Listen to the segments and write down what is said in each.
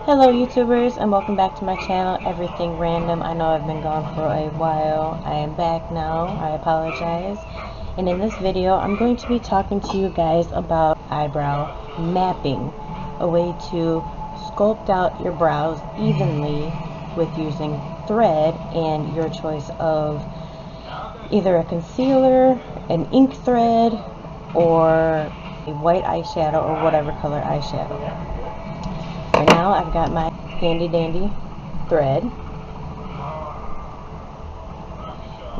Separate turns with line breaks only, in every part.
Hello YouTubers, and welcome back to my channel, Everything Random. I know I've been gone for a while. I am back now. I apologize. And in this video, I'm going to be talking to you guys about eyebrow mapping, a way to sculpt out your brows evenly with using thread and your choice of either a concealer, an ink thread, or a white eyeshadow, or whatever color eyeshadow. For now, I've got my handy dandy thread, and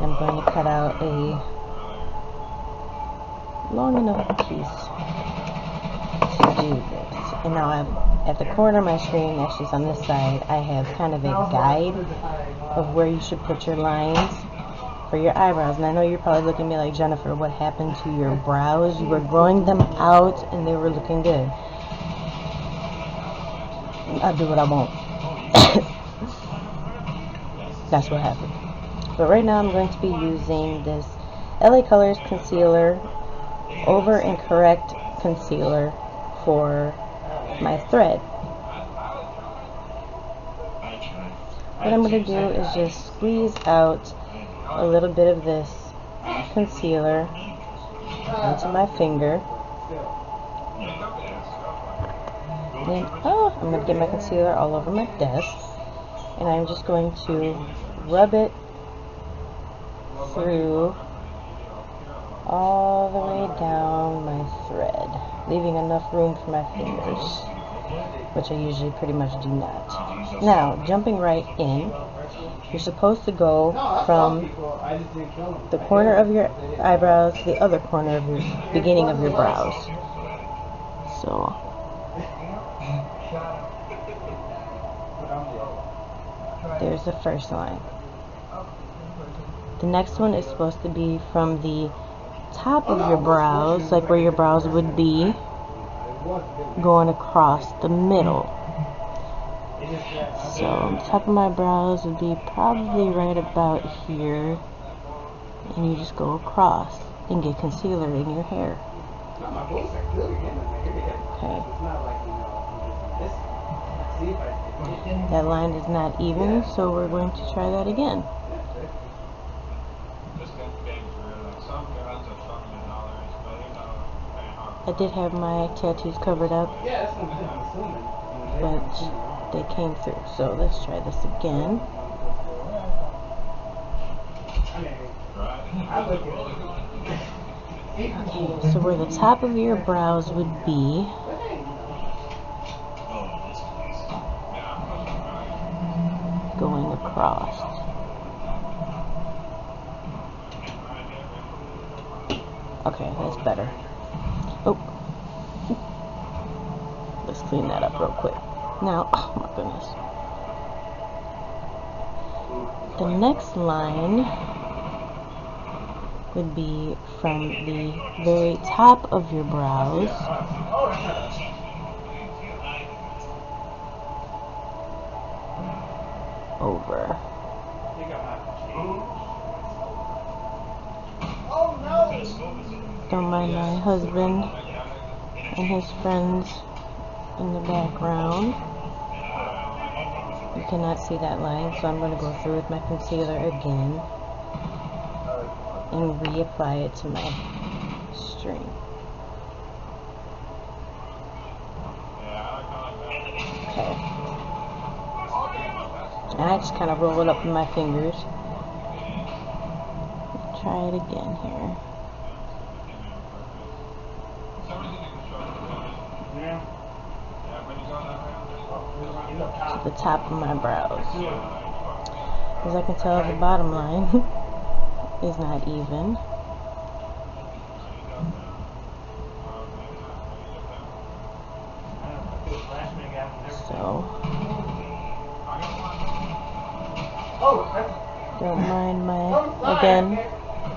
I'm going to cut out a long enough piece to do this. And now I'm at the corner of my screen, actually it's on this side, I have kind of a guide of where you should put your lines for your eyebrows. And I know you're probably looking at me like, Jennifer, what happened to your brows? You were growing them out and they were looking good. I'll do what I want. That's what happened. But right now I'm going to be using this LA Colors concealer, over and correct concealer, for my thread. What I'm going to do is just squeeze out a little bit of this concealer into my finger. Then, I'm going to get my concealer all over my desk, and I'm just going to rub it through all the way down my thread, leaving enough room for my fingers, which I usually pretty much do not. Now, jumping right in, you're supposed to go from the corner of your eyebrows to the other corner of your beginning of your brows. So there's the first line. The next one is supposed to be from the top of your brows, like where your brows would be, going across the middle. So the top of my brows would be probably right about here, and you just go across and get concealer in your hair. Okay. That line is not even, so we're going to try that again. I did have my tattoos covered up, but they came through, so let's try this again. Okay, so where the top of your brows would be, going across. Okay, that's better. Oh, let's clean that up real quick. Now, oh my goodness. The next line would be from the very top of your brows over. Don't mind my husband and his friends in the background. You cannot see that line, so I'm going to go through with my concealer again and reapply it to my string. Okay. And I just kind of roll it up with my fingers. Try it again here. To the top of my brows. As I can tell, the bottom line is not even. So, don't mind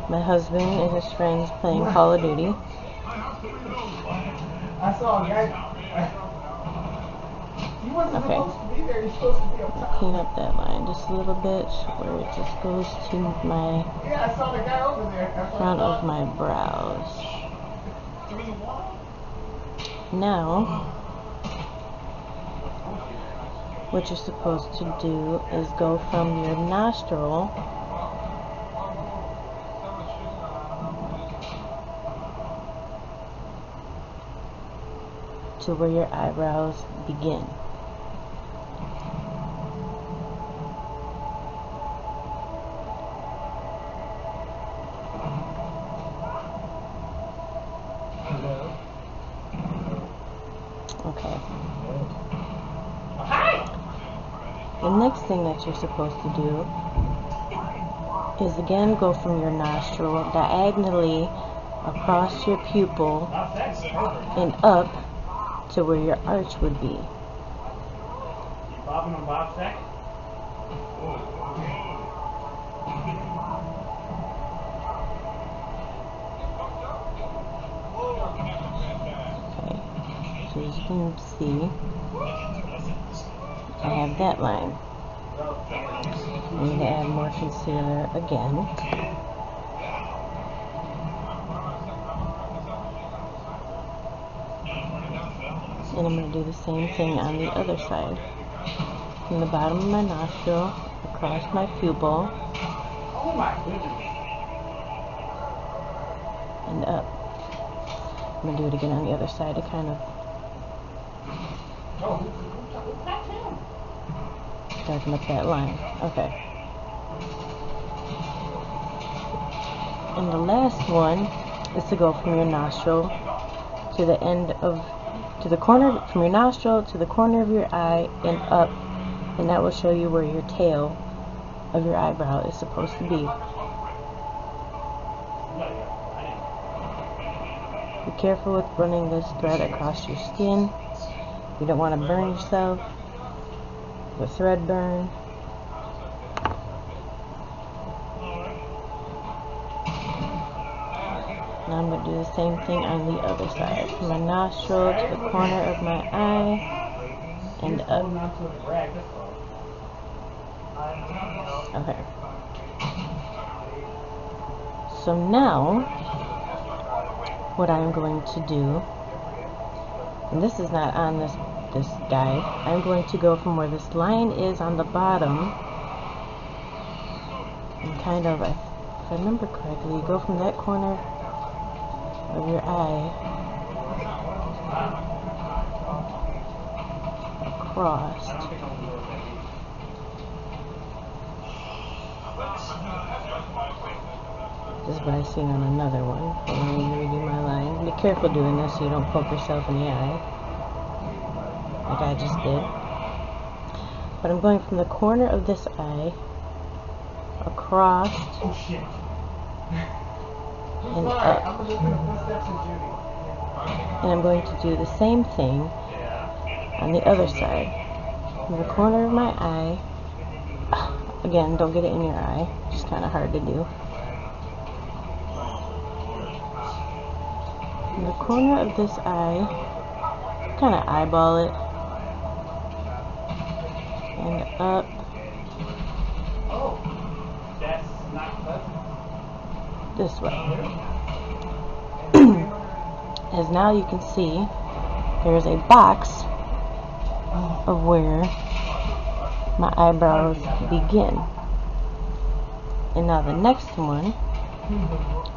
my husband and his friends playing Call of Duty. Okay, I'll clean up that line just a little bit where it just goes to my front of my brows. Now, what you're supposed to do is go from your nostril to where your eyebrows begin. Okay. The next thing that you're supposed to do is again go from your nostril diagonally across your pupil and up to where your arch would be. Okay. So as you can see, I have that line. I need to add more concealer again. And I'm going to do the same thing on the other side. From the bottom of my nostril, across my pupil, and up. I'm going to do it again on the other side to kind of darken up that line. Okay. And the last one is to go from your nostril to the end of, to the corner, from your nostril to the corner of your eye and up, and that will show you where your tail of your eyebrow is supposed to be. Be careful with running this thread across your skin. You don't want to burn yourself. The thread burn. Now I'm going to do the same thing on the other side. From my nostril to the corner of my eye and up. Okay. So now, what I'm going to do, and this is not on this guide, I'm going to go from where this line is on the bottom, and kind of, if I remember correctly, you go from that corner of your eye across. This is what I seen on another one. Hold on, let me redo my line. Be careful doing this so you don't poke yourself in the eye, like I just did. But I'm going from the corner of this eye across and up. And I'm going to do the same thing on the other side. From the corner of my eye, again, don't get it in your eye, it's just kind of hard to do. From the corner of this eye, kind of eyeball it, and up, this way. As now you can see, there's a box of where my eyebrows begin. And now the next one,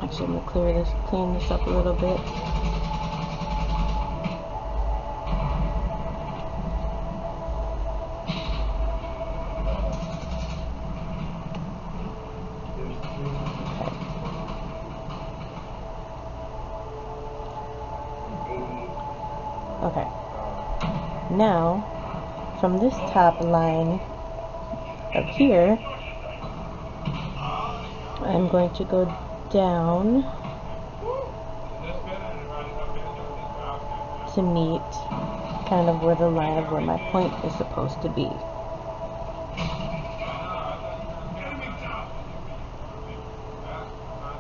actually I'm going to clean this up a little bit. Okay. Now, from this top line up here, I'm going to go down to meet kind of where the line of where my point is supposed to be.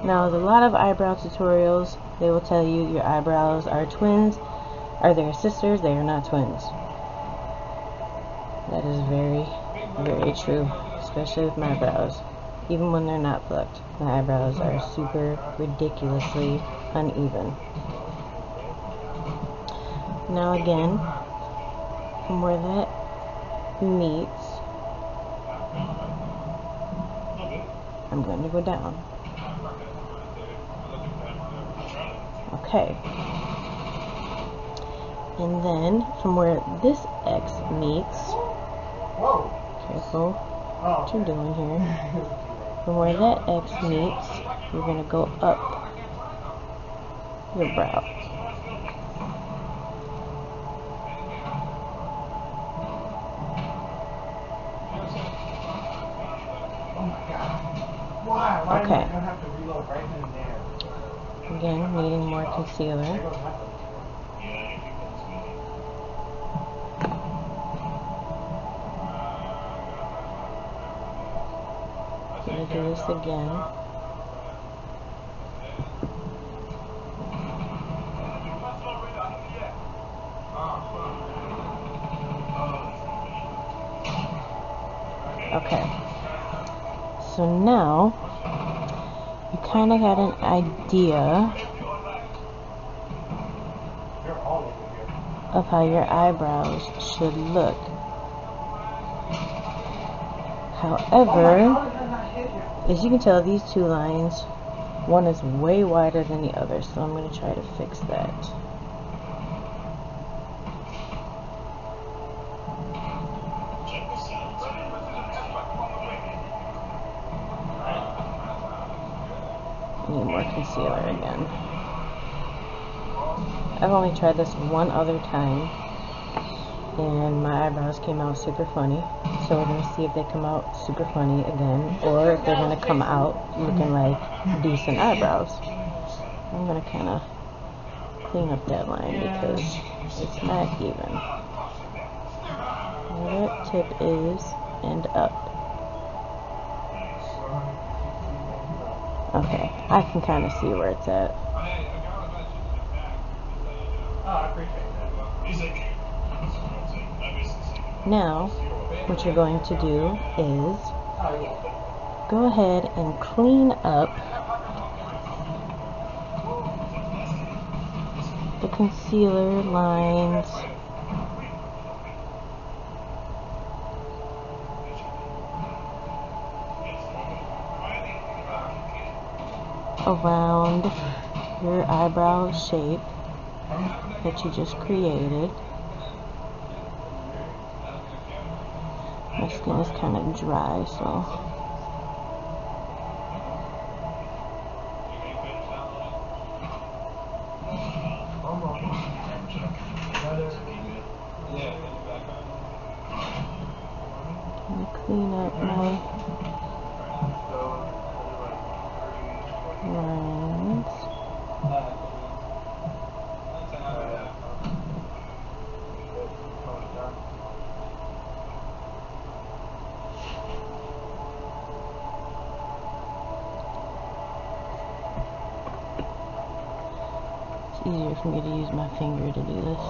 Now, there's a lot of eyebrow tutorials. They will tell you your eyebrows are twins. Are they sisters? They are not twins. That is very, very true, especially with my brows. Even when they're not plucked, my eyebrows are super ridiculously uneven. Now again, from where that meets, I'm going to go down. Okay. And then from where this X meets, careful what you're doing here. From where that X meets, you're going to go up your brow. Okay. Again, needing more concealer. Gonna do this again. Okay. So now you kind of got an idea of how your eyebrows should look. However, as you can tell, these two lines, one is way wider than the other, so I'm going to try to fix that. Need more concealer again. I've only tried this one other time, and my eyebrows came out super funny. So we're going to see if they come out super funny again, or if they're going to come out looking like decent eyebrows. I'm going to kind of clean up that line because it's not even. Where that tip is and up. Okay, I can kind of see where it's at. Now, what you're going to do is go ahead and clean up the concealer lines around your eyebrow shape that you just created. My skin is kind of dry, so I'm gonna clean up my lines. It's easier for me to use my finger to do this.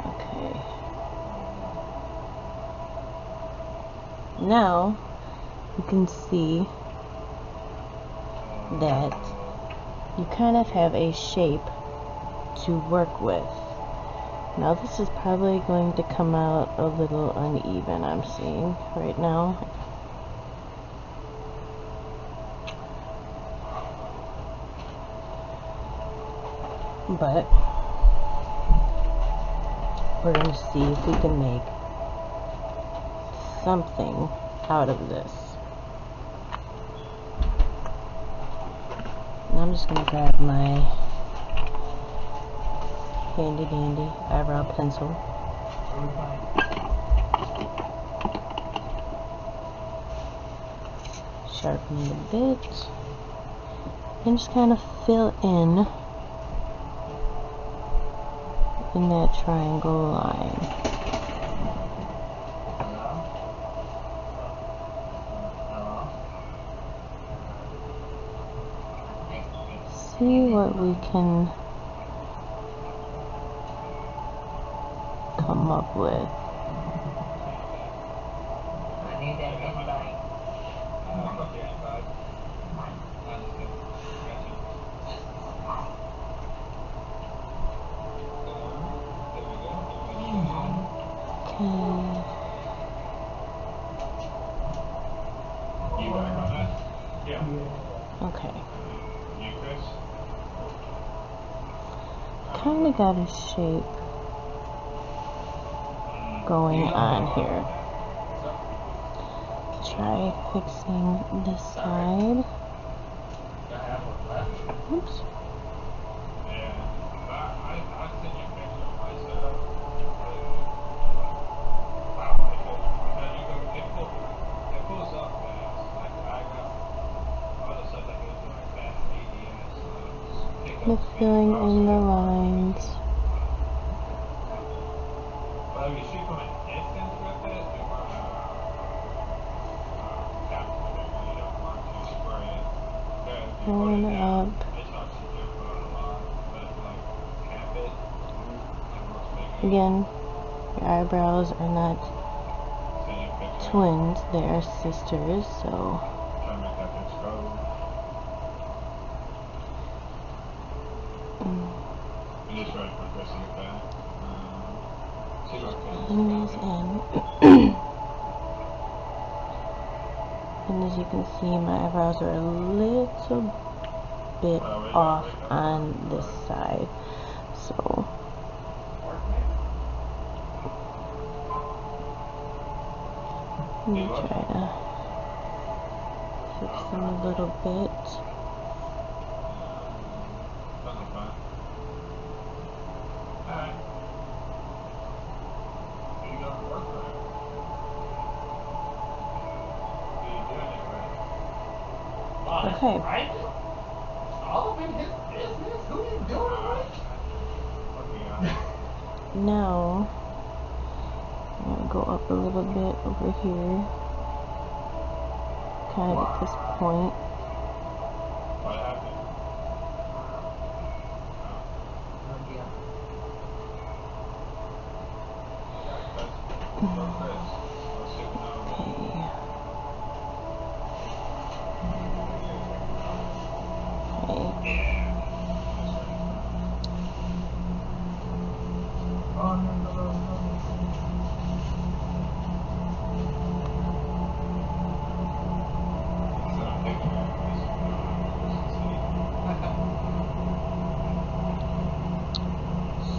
Okay. Now you can see that you kind of have a shape to work with. Now this is probably going to come out a little uneven, I'm seeing right now. But we're going to see if we can make something out of this. Now I'm just going to grab my handy dandy eyebrow pencil. Sharpen it a bit. and just kind of fill in that triangle line. See what we can come up with. Okay. Kind of got a shape going on here. Try fixing this side. Oops. The filling in the lines. Going up. Again, your eyebrows are not twins, they are sisters, so and as you can see, my eyebrows are a little bit off on this side, so let me try to fix them a little bit. Okay. Now I'm gonna go up a little bit over here, kind of at this point.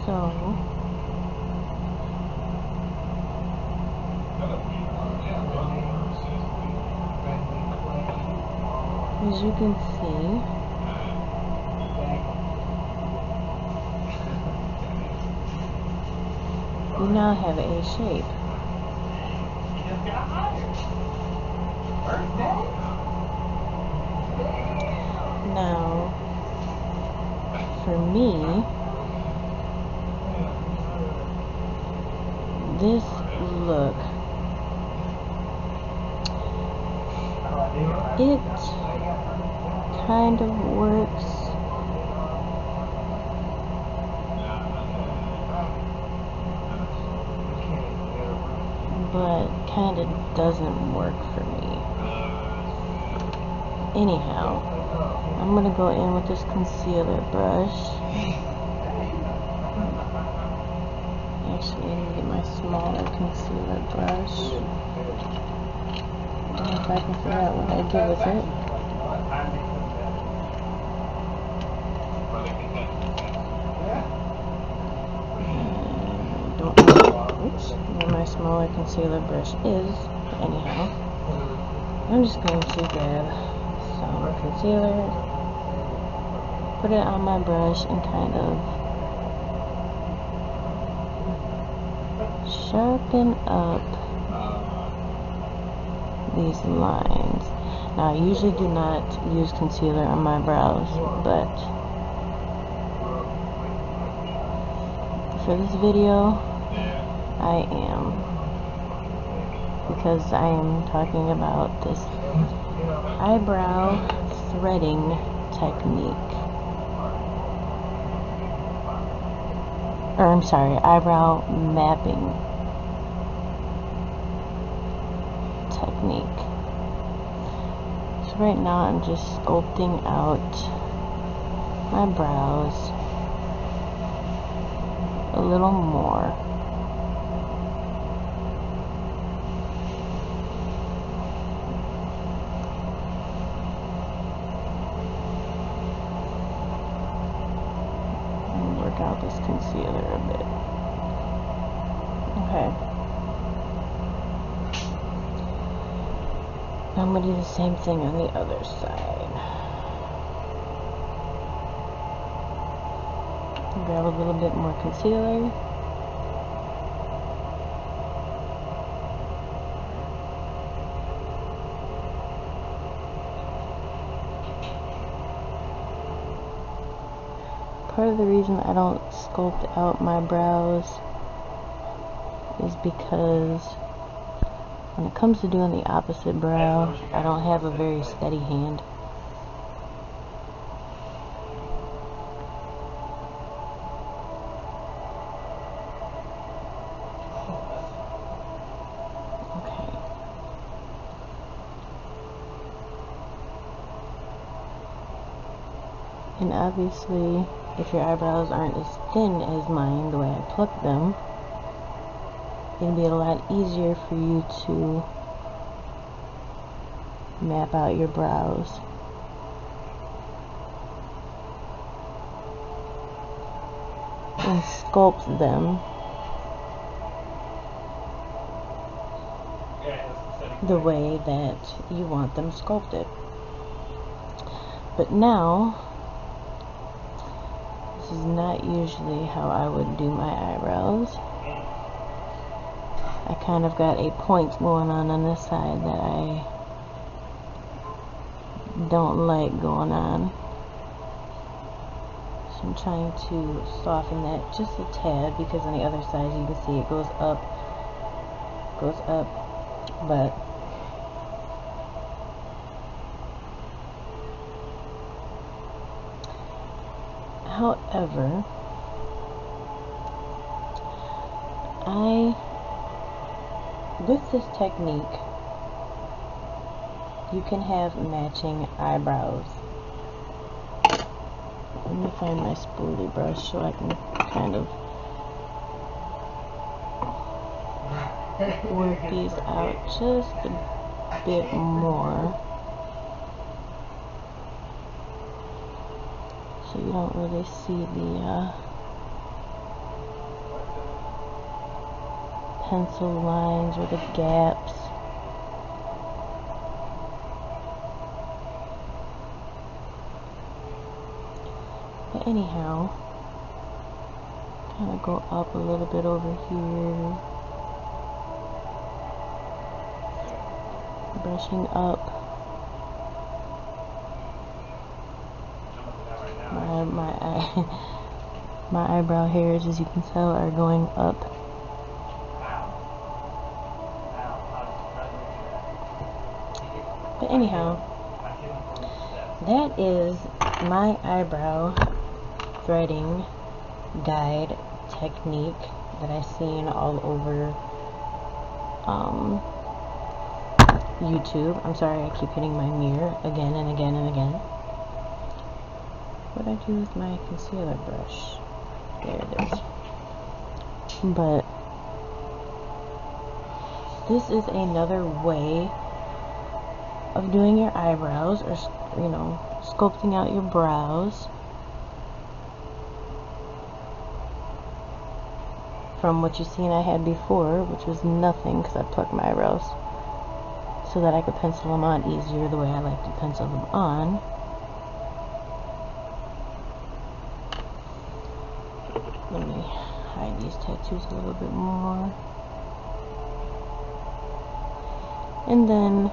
So, as you can see, we now have a shape. Now, for me, this look, it kind of works, but kind of doesn't work for me. Anyhow, I'm going to go in with this concealer brush. Actually, I need to get my smaller concealer brush. I don't know if I can figure out what I did with it. I don't know where my smaller concealer brush is. But anyhow, I'm just going to grab some concealer, put it on my brush, and kind of sharpen up these lines. Now, I usually do not use concealer on my brows, but for this video, I am, because I am talking about this eyebrow threading technique. Or, I'm sorry, eyebrow mapping technique. So right now I'm just sculpting out my brows a little more. And work out this concealer a bit. Okay. I'm going to do the same thing on the other side. Grab a little bit more concealer. Part of the reason I don't sculpt out my brows is because when it comes to doing the opposite brow, I don't have a very steady hand. Okay. And obviously, if your eyebrows aren't as thin as mine, the way I pluck them, it'll be a lot easier for you to map out your brows. And sculpt them the way that you want them sculpted. But now, this is not usually how I would do my eyebrows. I kind of got a point going on this side that I don't like going on. So I'm trying to soften that just a tad, because on the other side you can see it goes up, but however, with this technique, you can have matching eyebrows. Let me find my spoolie brush so I can kind of work these out just a bit more, so you don't really see the pencil lines or the gaps. But anyhow, kind of go up a little bit over here, brushing up my eyebrow hairs, as you can tell, are going up. But anyhow, that is my eyebrow threading guide technique that I've seen all over YouTube. I'm sorry, I keep hitting my mirror again and again and again. What I do with my concealer brush? There it is. But this is another way of doing your eyebrows, or sculpting out your brows from what you seen I had before, which was nothing, because I plucked my eyebrows so that I could pencil them on easier, the way I like to pencil them on. Let me hide these tattoos a little bit more. And then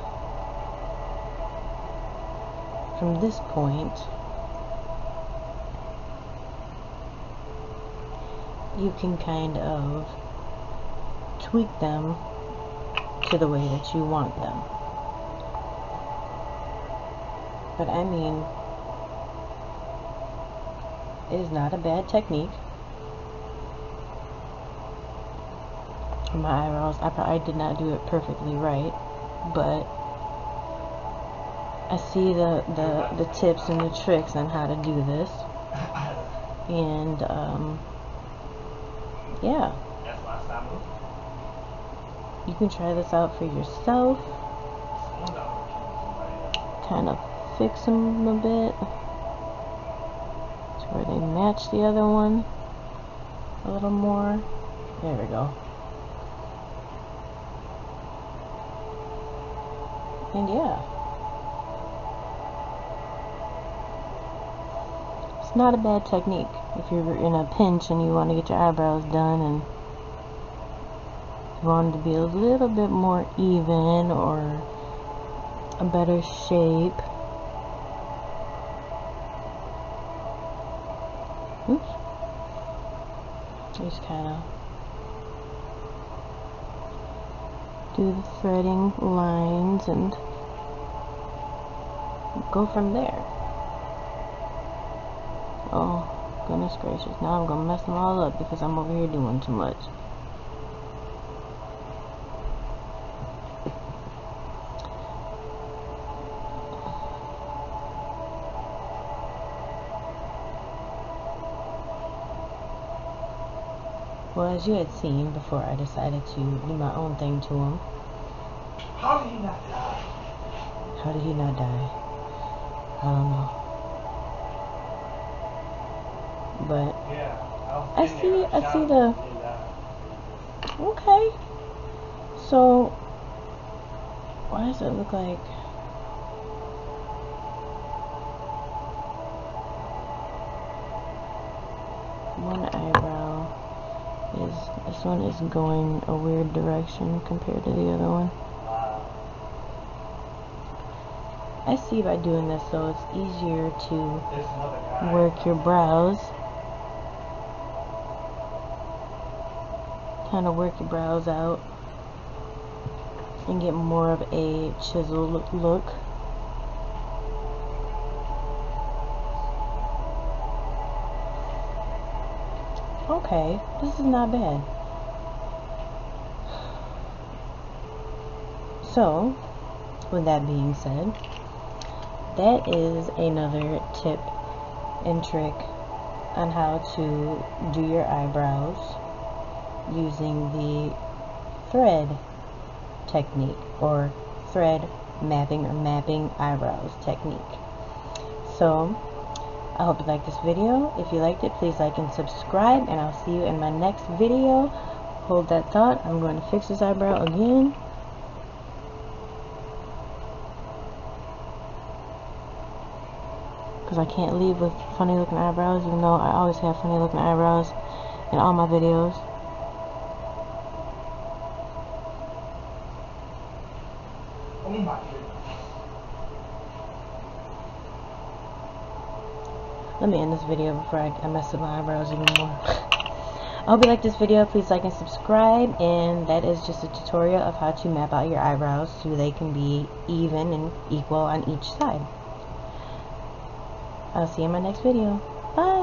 from this point, you can kind of tweak them to the way that you want them. But I mean, it is not a bad technique. My eyebrows, I probably did not do it perfectly right, but I see the tips and the tricks on how to do this. And yeah, you can try this out for yourself. Kind of fix them a bit to where they match the other one a little more. There we go. And yeah, it's not a bad technique if you're in a pinch and you want to get your eyebrows done and you want them to be a little bit more even or a better shape. Oops. Just kind of do the threading lines and go from there. Oh, goodness gracious. Now I'm gonna mess them all up because I'm over here doing too much. Well, as you had seen before, I decided to do my own thing to him.
How did he not die?
How did he not die? I don't know. But
Yeah,
I see the... Okay. So, why does it look like... one eyebrow is... This one is going a weird direction compared to the other one. I see by doing this, so it's easier to work your brows. Kind of work your brows out and get more of a chiseled look. Okay, this is not bad. So, with that being said, that is another tip and trick on how to do your eyebrows using the thread technique, or thread mapping, or mapping eyebrows technique. So I hope you liked this video. If you liked it, please like and subscribe, and I'll see you in my next video. Hold that thought. I'm going to fix this eyebrow again. Because I can't leave with funny looking eyebrows, even though I always have funny looking eyebrows in all my videos.
Oh my goodness.
Let me end this video before I mess up my eyebrows even more. I hope you liked this video. Please like and subscribe. And that is just a tutorial of how to map out your eyebrows so they can be even and equal on each side. I'll see you in my next video. Bye!